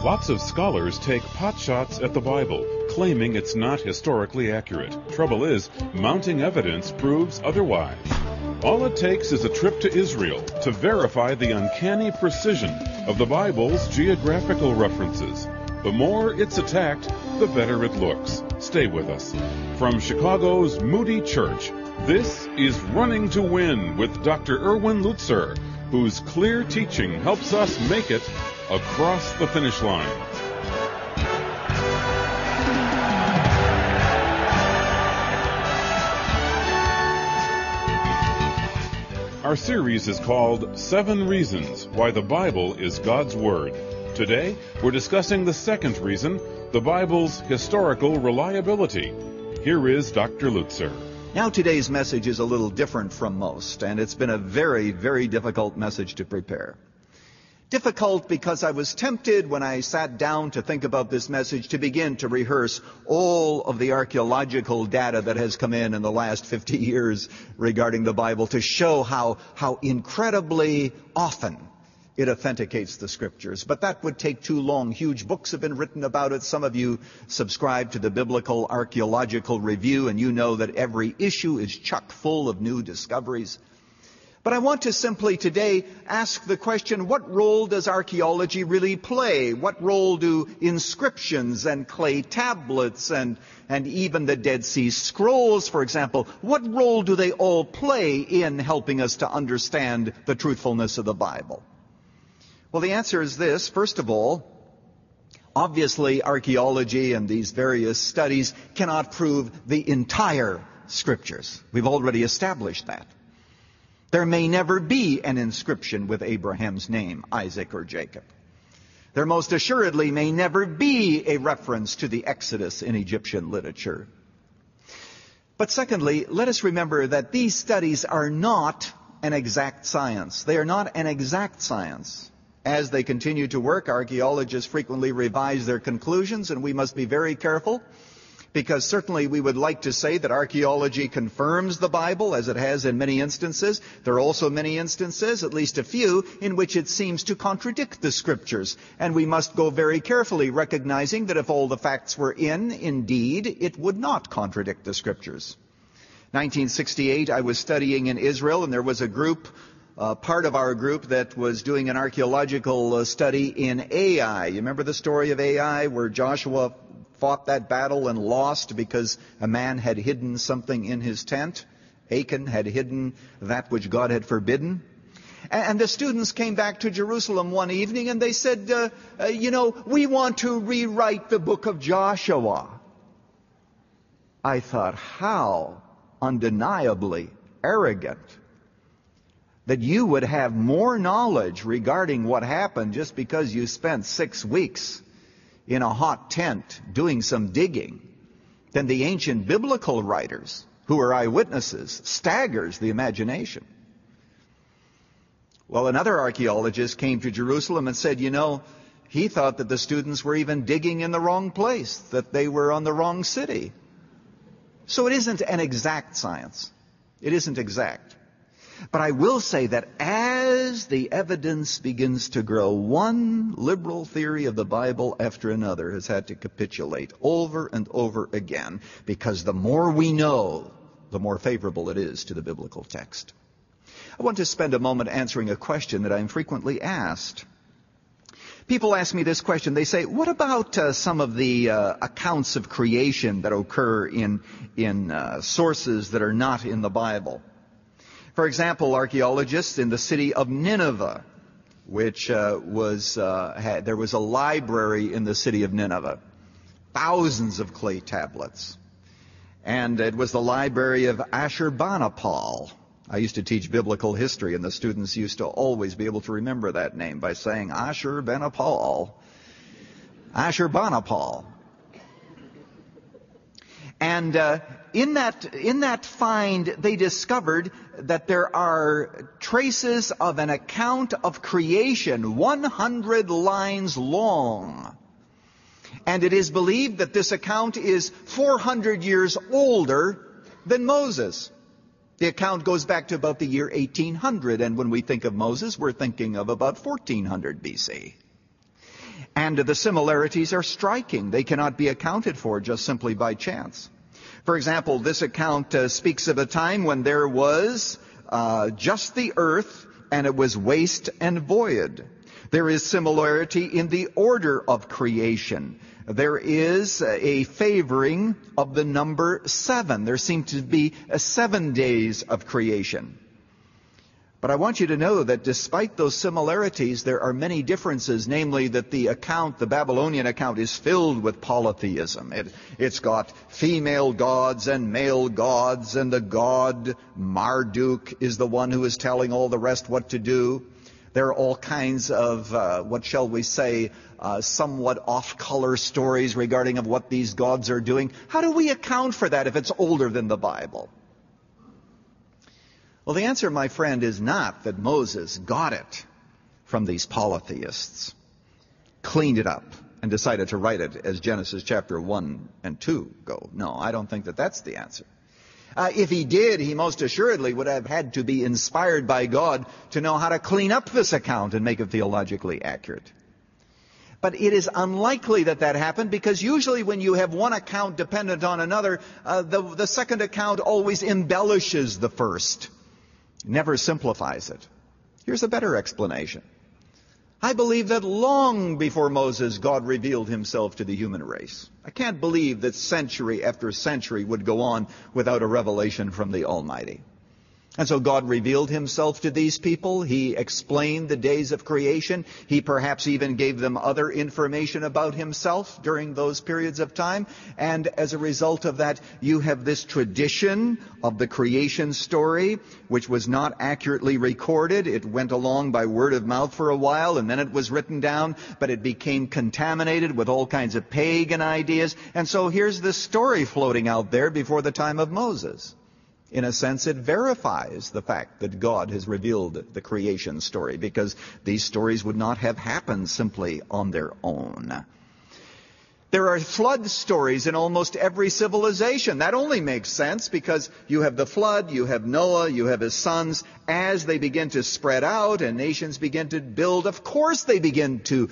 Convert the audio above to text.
Lots of scholars take potshots at the Bible, claiming it's not historically accurate. Trouble is, mounting evidence proves otherwise. All it takes is a trip to Israel to verify the uncanny precision of the Bible's geographical references. The more it's attacked, the better it looks. Stay with us. From Chicago's Moody Church, this is Running to Win with Dr. Erwin Lutzer, whose clear teaching helps us make it across the finish line. Our series is called 7 Reasons Why the Bible is God's Word. Today, we're discussing the second reason, the Bible's historical reliability. Here is Dr. Lutzer. Now today's message is a little different from most, and it's been a very, very difficult message to prepare. Difficult because I was tempted when I sat down to think about this message to begin to rehearse all of the archaeological data that has come in the last 50 years regarding the Bible to show how incredibly often it authenticates the Scriptures. But that would take too long. Huge books have been written about it. Some of you subscribe to the Biblical Archaeological Review, and you know that every issue is chock full of new discoveries. But I want to simply today ask the question, what role does archaeology really play? What role do inscriptions and clay tablets and even the Dead Sea Scrolls, for example, what role do they all play in helping us to understand the truthfulness of the Bible? Well, the answer is this. First of all, obviously archaeology and these various studies cannot prove the entire Scriptures. We've already established that. There may never be an inscription with Abraham's name, Isaac or Jacob. There most assuredly may never be a reference to the Exodus in Egyptian literature. But secondly, let us remember that these studies are not an exact science. They are not an exact science. As they continue to work, archaeologists frequently revise their conclusions, and we must be very careful, because certainly we would like to say that archaeology confirms the Bible, as it has in many instances. There are also many instances, at least a few, in which it seems to contradict the Scriptures. And we must go very carefully, recognizing that if all the facts were indeed, it would not contradict the Scriptures. 1968, I was studying in Israel, and there was a group, part of our group, that was doing an archaeological study in Ai. You remember the story of Ai, where Joshua fought that battle and lost because a man had hidden something in his tent? Achan had hidden that which God had forbidden. And the students came back to Jerusalem one evening and they said, we want to rewrite the book of Joshua. I thought, how undeniably arrogant that you would have more knowledge regarding what happened just because you spent 6 weeks in a hot tent doing some digging than the ancient biblical writers who are eyewitnesses. Staggers the imagination. Well, another archaeologist came to Jerusalem and said, he thought that the students were even digging in the wrong place, that they were on the wrong city. So it isn't an exact science. It isn't exact. But I will say that as the evidence begins to grow, one liberal theory of the Bible after another has had to capitulate over and over again, because the more we know, the more favorable it is to the biblical text. I want to spend a moment answering a question that I'm frequently asked. People ask me this question. They say, what about some of the accounts of creation that occur in sources that are not in the Bible? For example, archaeologists in the city of Nineveh, which there was a library in the city of Nineveh, thousands of clay tablets. And it was the library of Ashurbanipal. I used to teach biblical history, and the students used to always be able to remember that name by saying Ashurbanipal. Ashurbanipal. And in that find, they discovered that there are traces of an account of creation 100 lines long. And it is believed that this account is 400 years older than Moses. The account goes back to about the year 1800, and when we think of Moses, we're thinking of about 1400 BC. And the similarities are striking. They cannot be accounted for just simply by chance. For example, this account speaks of a time when there was just the earth, and it was waste and void. There is similarity in the order of creation. There is a favoring of the number 7. There seem to be 7 days of creation. But I want you to know that despite those similarities, there are many differences, namely that the Babylonian account, is filled with polytheism. It's got female gods and male gods, and the god Marduk is the one who is telling all the rest what to do. There are all kinds of, somewhat off-color stories regarding of what these gods are doing. How do we account for that if it's older than the Bible? Well, the answer, my friend, is not that Moses got it from these polytheists, cleaned it up, and decided to write it as Genesis chapter 1 and 2 go. No, I don't think that that's the answer. If he did, he most assuredly would have had to be inspired by God to know how to clean up this account and make it theologically accurate. But it is unlikely that that happened, because usually when you have one account dependent on another, the second account always embellishes the first. Never simplifies it. Here's a better explanation. I believe that long before Moses, God revealed himself to the human race. I can't believe that century after century would go on without a revelation from the Almighty. And so God revealed himself to these people. He explained the days of creation. He perhaps even gave them other information about himself during those periods of time. And as a result of that, you have this tradition of the creation story, which was not accurately recorded. It went along by word of mouth for a while, and then it was written down, but it became contaminated with all kinds of pagan ideas. And so here's this story floating out there before the time of Moses. In a sense, it verifies the fact that God has revealed the creation story, because these stories would not have happened simply on their own. There are flood stories in almost every civilization. That only makes sense because you have the flood, you have Noah, you have his sons. As they begin to spread out and nations begin to build, of course they begin to